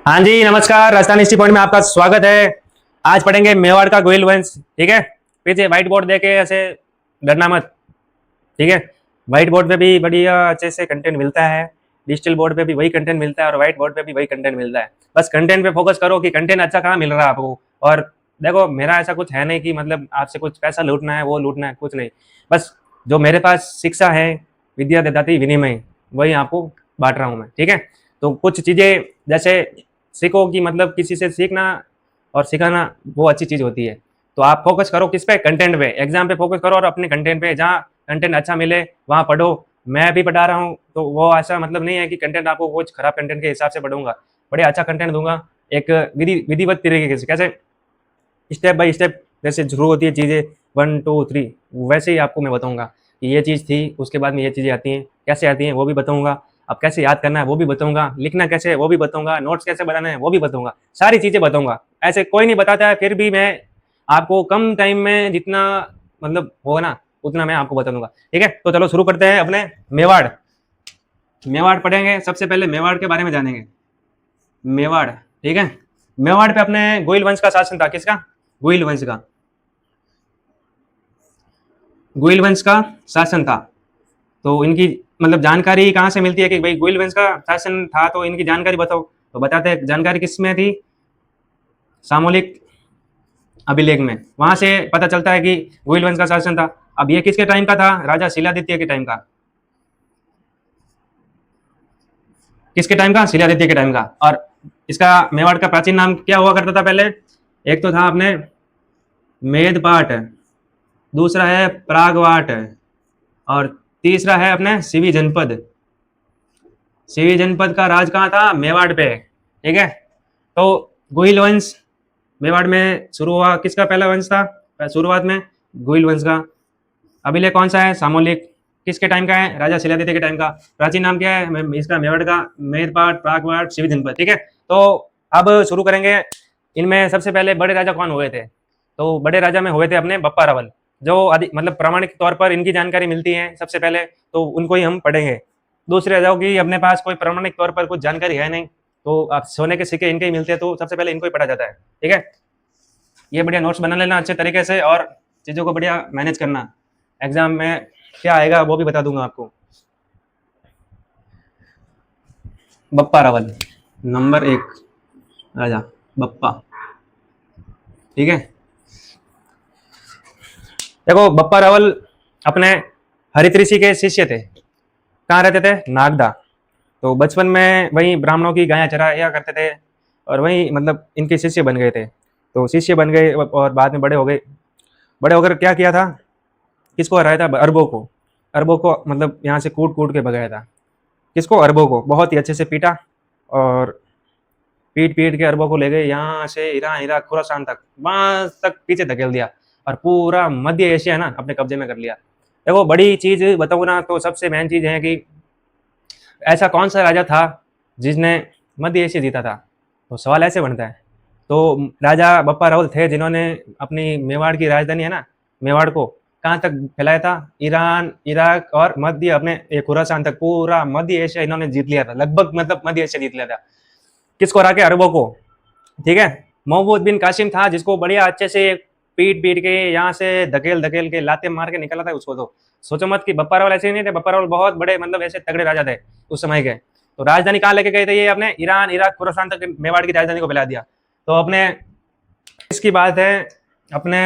हाँ जी, नमस्कार। Rajasthan history point में आपका स्वागत है। आज पढ़ेंगे मेवाड़ का गोहिल वंश। ठीक है, पीछे व्हाइट बोर्ड देके ऐसे डरना मत। ठीक है, व्हाइट बोर्ड पे भी बढ़िया अच्छे से कंटेंट मिलता है, डिजिटल बोर्ड पे भी वही कंटेंट मिलता है और व्हाइट बोर्ड पे भी वही कंटेंट मिलता है। बस कंटेंट पे फोकस करो कि कंटेंट अच्छा कहाँ मिल रहा है आपको। और देखो, मेरा ऐसा कुछ है नहीं कि मतलब आपसे कुछ पैसा लूटना है, वो लूटना है, कुछ नहीं। बस जो मेरे पास शिक्षा है, विद्या ददाति विनिमय, वही आपको बांट रहा हूँ मैं। ठीक है, तो कुछ चीज़ें जैसे सीखो कि मतलब किसी से सीखना और सिखाना वो अच्छी चीज़ होती है। तो आप फोकस करो किस पे, कंटेंट पे, एग्जाम पे फोकस करो और अपने कंटेंट पे, जहाँ कंटेंट अच्छा मिले वहाँ पढ़ो। मैं भी पढ़ा रहा हूँ तो वो ऐसा मतलब नहीं है कि कंटेंट आपको कुछ खराब कंटेंट के हिसाब से पढ़ूंगा। बड़े अच्छा कंटेंट दूंगा, एक विधिवत तरीके से, कैसे स्टेप बाय स्टेप जैसे शुरू होती है चीज़ें 1 2 3, वैसे ही आपको मैं बताऊंगा कि ये चीज़ थी, उसके बाद में ये चीज़ें आती हैं, कैसे आती हैं वो भी बताऊंगा। अब कैसे याद करना है वो भी बताऊंगा, लिखना कैसे है वो भी बताऊंगा, नोट्स कैसे बनाना है वो भी बताऊंगा, सारी चीज़ें बताऊंगा। ऐसे कोई नहीं बताता है, फिर भी मैं आपको कम टाइम में जितना मतलब होगा ना उतना मैं आपको बता दूंगा। ठीक है, तो चलो शुरू करते हैं अपने मेवाड़। मेवाड़ पढ़ेंगे, सबसे पहले मेवाड़ के बारे में जानेंगे। मेवाड़, ठीक है। मेवाड़ पे अपने गोइल वंश का शासन था। किसका? गोइल वंश का। गोइल वंश का शासन था। तो इनकी मतलब जानकारी कहाँ से मिलती है कि भाई गोइल वंश का शासन था, तो इनकी जानकारी बताओ। तो बताते हैं जानकारी किसमें थी, सामूहिक अभिलेख में। वहां से पता चलता है कि गोइल वंश का शासन था। अब ये किसके टाइम का था? राजा शिलादित्य के टाइम का। किसके टाइम का? शिलादित्य के टाइम का। और इसका मेवाड़ का प्राचीन नाम क्या हुआ करता था पहले? एक तो था अपने मेदपाट, दूसरा है प्रागवाट, और तीसरा है अपने सिवी जनपद। सिवी जनपद का राज कहाँ था? मेवाड़ पे। ठीक है, तो गोहिल वंश मेवाड़ में शुरू हुआ। किसका पहला वंश था शुरुआत में? गोहिल वंश का। अभिलेख कौन सा है? सामूहिक। किसके टाइम का है? राजा शिलादित्य के टाइम का। प्राचीन नाम क्या है इसका? मेवाड़ का मेदपाट, प्रागवाट, सिवी जनपद। ठीक है, तो अब शुरू करेंगे। इनमें सबसे पहले बड़े राजा कौन हुए थे? तो बड़े राजा में हुए थे अपने बप्पा रावल, जो मतलब प्रामाणिक तौर पर इनकी जानकारी मिलती है सबसे पहले, तो उनको ही हम पढ़ेंगे। दूसरे राजाओं की अपने पास कोई प्रामाणिक तौर पर कुछ जानकारी है नहीं, तो आप सोने के सिक्के इनके ही मिलते हैं, तो सबसे पहले इनको ही पढ़ा जाता है। ठीक है, ये बढ़िया नोट्स बना लेना अच्छे तरीके से और चीज़ों को बढ़िया मैनेज करना। एग्जाम में क्या आएगा वो भी बता दूंगा आपको। बप्पा रावल नंबर 1 राजा, बप्पा। ठीक है, देखो बप्पा रावल अपने हरित ऋषि के शिष्य थे। कहाँ रहते थे? नागदा। तो बचपन में वहीं ब्राह्मणों की गायें चराया करते थे और वहीं मतलब इनके शिष्य बन गए थे। तो शिष्य बन गए और बाद में बड़े हो गए। बड़े होकर क्या किया था? किसको हराया था? अरबों को। अरबों को मतलब यहाँ से कूट कूट के भगाया था। किसको? अरबों को बहुत ही अच्छे से पीटा और पीट पीट के अरबों को ले गए यहाँ से ईरान, इराक, खुरासान तक, वहां तक पीछे धकेल दिया और पूरा मध्य एशिया ना अपने कब्जे में कर लिया। देखो बड़ी चीज बताऊँ ना, तो सबसे मेन चीज है कि ऐसा कौन सा राजा था जिसने मध्य एशिया जीता था? तो सवाल ऐसे बनता है। तो राजा बप्पा रावल थे जिन्होंने अपनी मेवाड़ की राजधानी है ना, मेवाड़ को कहाँ तक फैलाया था? ईरान, इराक और मध्य अपने खुरासान तक, पूरा मध्य एशिया इन्होंने जीत लिया था, लगभग मतलब मध्य एशिया जीत लिया था। किसको हरा के? अरबों को। ठीक है, महमूद बिन कासिम था जिसको बढ़िया अच्छे से पीट पीट के यहाँ से धकेल धकेल के लाते मार के निकला था उसको। तो सोचो मत कि बप्पा रावल ऐसे नहीं थे। बप्पा रावल बहुत बड़े मतलब ऐसे तगड़े राजा थे उस समय के। तो राजधानी कहाँ लेके गए थे ये? अपने ईरान, इराक, खुरासान तक मेवाड़ की राजधानी को फैला दिया। तो अपने इसकी बात है अपने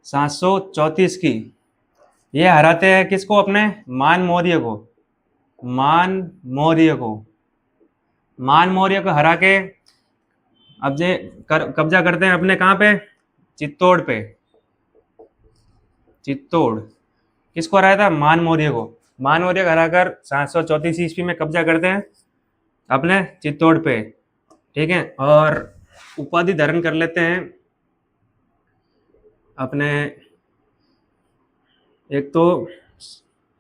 734 की। ये हराते हैं किसको? अपने मान मौर्य को। मान मौर्य को। मान मौर्य को हरा के अब जे कब्जा करते हैं अपने कहाँ पे? चित्तौड़ पे। चित्तौड़। किसको हराया था? मान मौर्य को। मान मौर्य को हराकर 734 ईस्वी में कब्जा करते हैं अपने चित्तौड़ पे। ठीक है, और उपाधि धारण कर लेते हैं अपने, एक तो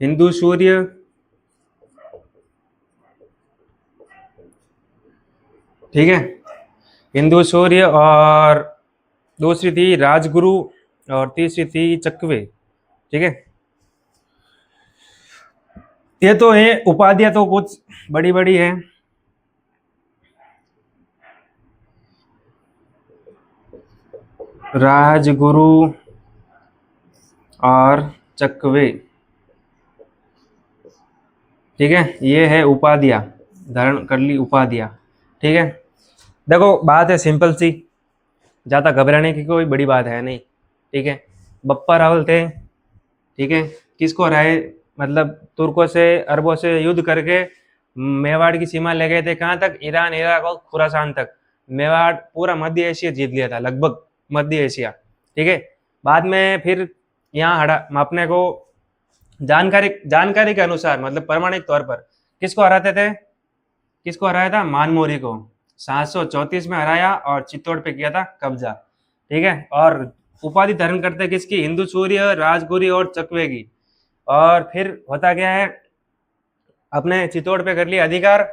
हिंदू सूर्य, ठीक है, हिंदू सूर्य, और दूसरी थी राजगुरु, और तीसरी थी चकवे। ठीक है, ये तो है उपाधियां, तो कुछ बड़ी बड़ी है। राजगुरु और चकवे, ठीक है, ये है उपाधियाँ, धारण कर ली उपाधियाँ, ठीक है। देखो बात है सिंपल सी, ज़्यादा घबराने की कोई बड़ी बात है नहीं, ठीक है। बप्पा रावल थे, ठीक है, किसको हराए, मतलब तुर्कों से अरबों से युद्ध करके मेवाड़ की सीमा ले गए थे, कहाँ तक, ईरान, इराक और खुरासान तक। मेवाड़ पूरा मध्य एशिया जीत लिया था, लगभग मध्य एशिया, ठीक है। बाद में फिर यहाँ हरा अपने को जानकारी जानकारी के अनुसार, मतलब प्रमाणिक तौर पर किसको हराते थे, किसको हराया था, मानमोरी को 734 में हराया और चित्तौड़ पे किया था कब्जा, ठीक है। और उपाधि धारण करते किसकी, हिंदू सूर्य, राजगुरी और चकवे की। और फिर होता क्या है, अपने चित्तौड़ पे कर लिया अधिकार,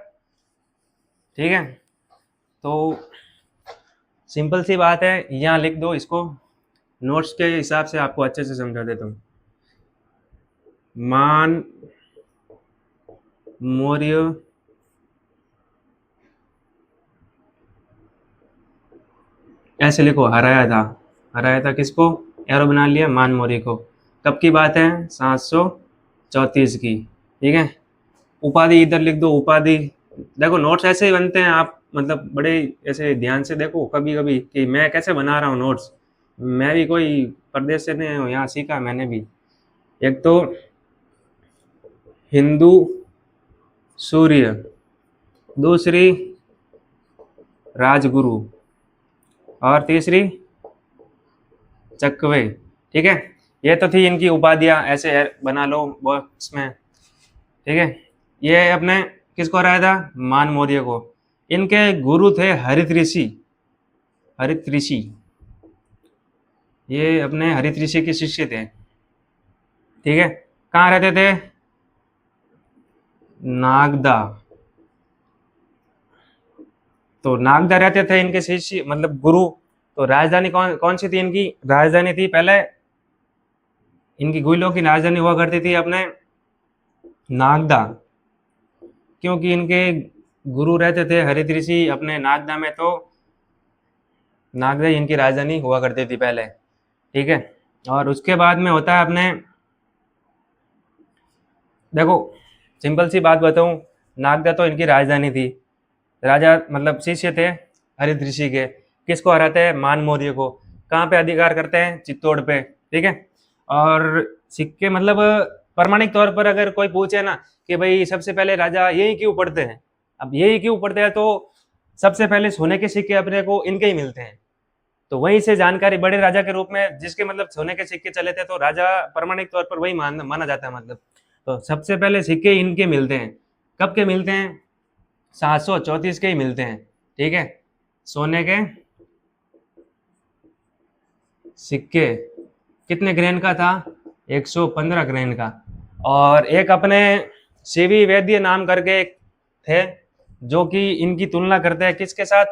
ठीक है। तो सिंपल सी बात है, यहाँ लिख दो इसको, नोट्स के हिसाब से आपको अच्छे से समझा देता हूँ। मान मौर्य ऐसे लिखो, हराया था किसको, एरो बना लिया, मान मौर्य को। कब की बात है, 734 की, ठीक है। उपाधि इधर लिख दो, उपाधि। देखो नोट्स ऐसे ही बनते हैं, आप मतलब बड़े ऐसे ध्यान से देखो कभी कभी कि मैं कैसे बना रहा हूँ नोट्स। मैं भी कोई प्रदेश से नहीं हूँ, यहाँ सीखा मैंने भी। एक तो हिंदू सूर्य, दूसरी राजगुरु, और तीसरी चकवे, ठीक है। ये तो थी इनकी उपाधियाँ, ऐसे बना लो बॉक्स में, ठीक है। ये अपने किसको हराया था, मान मौर्य को। इनके गुरु थे हरित ऋषि, हरित ऋषि, ये अपने हरित ऋषि के शिष्य थे, ठीक है। कहाँ रहते थे, नागदा। तो नागदा रहते थे इनके शिष्य, मतलब गुरु। तो राजधानी कौन कौन सी थी इनकी, राजधानी थी पहले, इनकी गुइलों की राजधानी हुआ करती थी अपने नागदा, क्योंकि इनके गुरु रहते थे हरित ऋषि अपने नागदा में। तो नागदा ही इनकी राजधानी हुआ करती थी पहले, ठीक है। और उसके बाद में होता है अपने, देखो सिंपल सी बात बताऊं, नागदा तो इनकी राजधानी थी, राजा मतलब शिष्य थे हरित ऋषि के। किसको हराते हैं, मान मौर्य को। कहाँ पे अधिकार करते हैं, चित्तौड़ पे, ठीक है। और सिक्के मतलब प्रमाणिक तौर पर अगर कोई पूछे ना कि भाई सबसे पहले राजा यही क्यों पढ़ते हैं, अब यही क्यों पढ़ते हैं, तो सबसे पहले सोने के सिक्के अपने को इनके ही मिलते हैं। तो वहीं से जानकारी, बड़े राजा के रूप में जिसके मतलब सोने के सिक्के चले थे, तो राजा प्रमाणिक तौर पर वही माना जाता है मतलब। तो सबसे पहले सिक्के इनके मिलते हैं। कब के मिलते हैं, 734 के ही मिलते हैं, ठीक है। सोने के सिक्के कितने ग्रेन का था, 115 ग्रेन का। और एक अपने सीवी वैद्य नाम करके एक थे, जो कि इनकी तुलना करते हैं किसके साथ,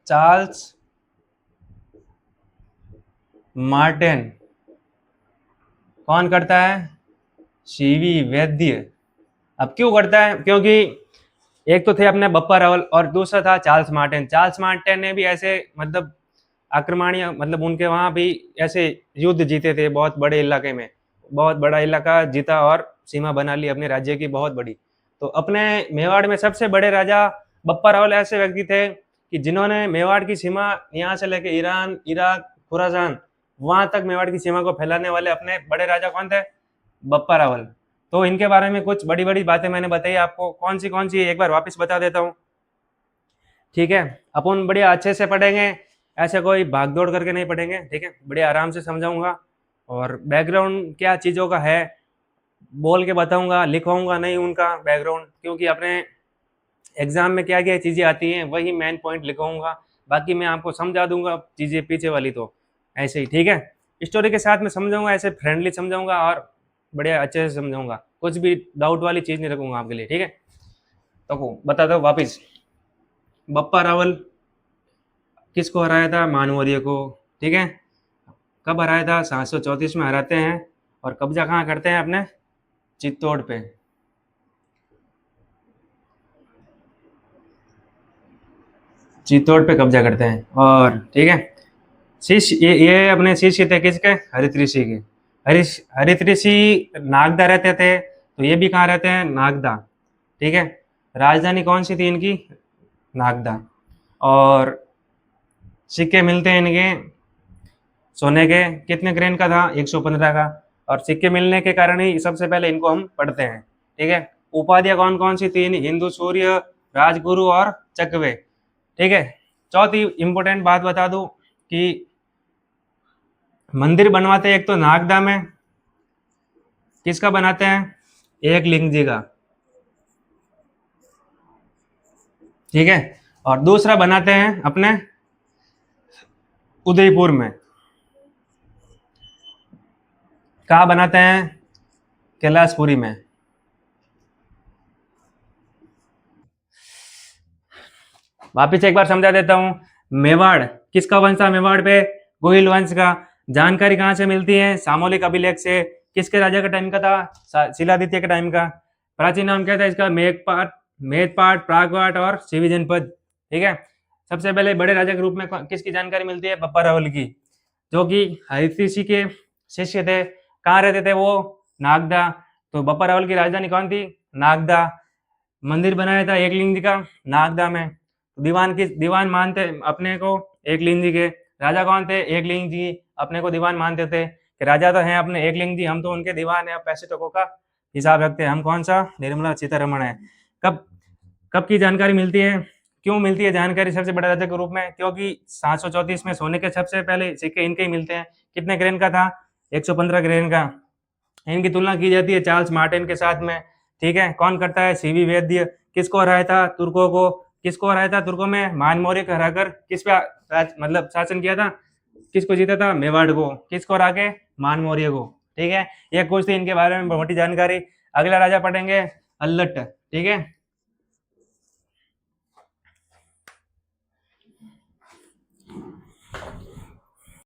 चार्ल्स मार्टिन। कौन करता है, सीवी वैद्य। अब क्यों करता है, क्योंकि एक तो थे अपने बप्पा रावल और दूसरा था चार्ल्स मार्टिन। चार्ल्स मार्टिन ने भी ऐसे मतलब आक्रमणीय, मतलब उनके वहाँ भी ऐसे युद्ध जीते थे बहुत बड़े इलाके में, बहुत बड़ा इलाका जीता और सीमा बना ली अपने राज्य की बहुत बड़ी। तो अपने मेवाड़ में सबसे बड़े राजा बप्पा रावल ऐसे व्यक्ति थे कि जिन्होंने मेवाड़ की सीमा यहाँ से लेके ईरान, इराक, खुरासान, वहां तक मेवाड़ की सीमा को फैलाने वाले अपने बड़े राजा कौन थे, बप्पा रावल। तो इनके बारे में कुछ बड़ी बड़ी बातें मैंने बताई आपको, कौन सी एक बार वापस बता देता हूँ, ठीक है। अपन बढ़िया अच्छे से पढ़ेंगे, ऐसे कोई भाग दौड़ करके नहीं पढ़ेंगे, ठीक है। बढ़िया आराम से समझाऊंगा, और बैकग्राउंड क्या चीज़ों का है बोल के बताऊंगा, लिखवाऊंगा नहीं उनका बैकग्राउंड, क्योंकि अपने एग्जाम में क्या क्या चीज़ें आती हैं वही मेन पॉइंट लिखवाऊंगा। बाकी मैं आपको समझा दूंगा चीज़ें पीछे वाली, तो ऐसे ही, ठीक है। स्टोरी के साथ में समझाऊंगा, ऐसे फ्रेंडली समझाऊंगा और बढ़िया अच्छे से समझाऊंगा, कुछ भी डाउट वाली चीज़ नहीं रखूंगा आपके लिए, ठीक है। तो बता दो वापिस, बप्पा रावल किसको हराया था, मानवरिय को, ठीक है। कब हराया था, 734 में हराते हैं। और कब्जा कहाँ करते हैं, अपने चित्तौड़ पे। चित्तौड़ पे कब्जा करते हैं, और ठीक है। शिष्य ये अपने शिष्य थे किसके? हरित ऋषि के। हरित ऋषि नागदा रहते थे, तो ये भी कहाँ रहते हैं? नागदा। ठीक है। राजधानी कौन सी थी इनकी? नागदा। और सिक्के मिलते हैं इनके सोने के, कितने ग्रेन का था? 115 का। और सिक्के मिलने के कारण ही सबसे पहले इनको हम पढ़ते हैं। ठीक है। उपाधियां कौन कौन सी थी? हिंदू सूर्य, राजगुरु और चकवे। ठीक है। चौथी इंपॉर्टेंट बात बता दूं कि मंदिर बनवाते हैं एक तो नागदा में, किसका बनाते हैं? एक लिंग जी का। ठीक है। और दूसरा बनाते हैं अपने उदयपुर में। कहाँ बनाते हैं? कैलाशपुरी में। वापिस एक बार समझा देता हूँ। मेवाड़ किसका वंश था? मेवाड़ पे गोहिल वंश का। जानकारी कहाँ से मिलती है? सामोलिक अभिलेख से। किसके राजा का टाइम का था? शिलादित्य के टाइम का। प्राचीन नाम क्या था इसका? मेघपाट, मेदपाट, प्रागपाट और शिवी जनपद। ठीक है। सबसे पहले बड़े राजा के रूप में किसकी जानकारी मिलती है? बप्पा रावल की, जो कि हरित ऋषि के शिष्य थे। कहाँ रहते थे वो? नागदा। तो बप्पा रावल की राजधानी कौन थी? नागदा। मंदिर बनाया था एकलिंग जी का नागदा में। दीवान मानते अपने को एकलिंग जी के। राजा कौन थे? एकलिंग जी अपने को दीवान मानते थे कि राजा तो हैं अपने एकलिंग जी, हम तो उनके दीवान हैं, पैसे टकों का हिसाब रखते हैं। हम कौन सा? निर्मला सीतारमण है। कब कब की जानकारी मिलती है? क्यों मिलती है जानकारी सबसे बड़े राजा के रूप में? क्योंकि 734 में सोने के सबसे पहले सिक्के इनके ही मिलते हैं। कितने ग्रेन का था? 115 ग्रेन का। इनकी तुलना की जाती है चार्ल्स मार्टिन के साथ में। ठीक है। कौन करता है? सीवी वैद्य। किसको हराया था? तुर्कों को। किसको हराया था तुर्कों में? मान मौर्य को हराकर किस पे मतलब शासन किया था? किसको जीता था? मेवाड़ को। किसको हरा के? मान मौर्य को। ठीक है। ये कुछ थी इनके बारे में मोटी जानकारी। अगला राजा पढ़ेंगे अल्लट। ठीक है।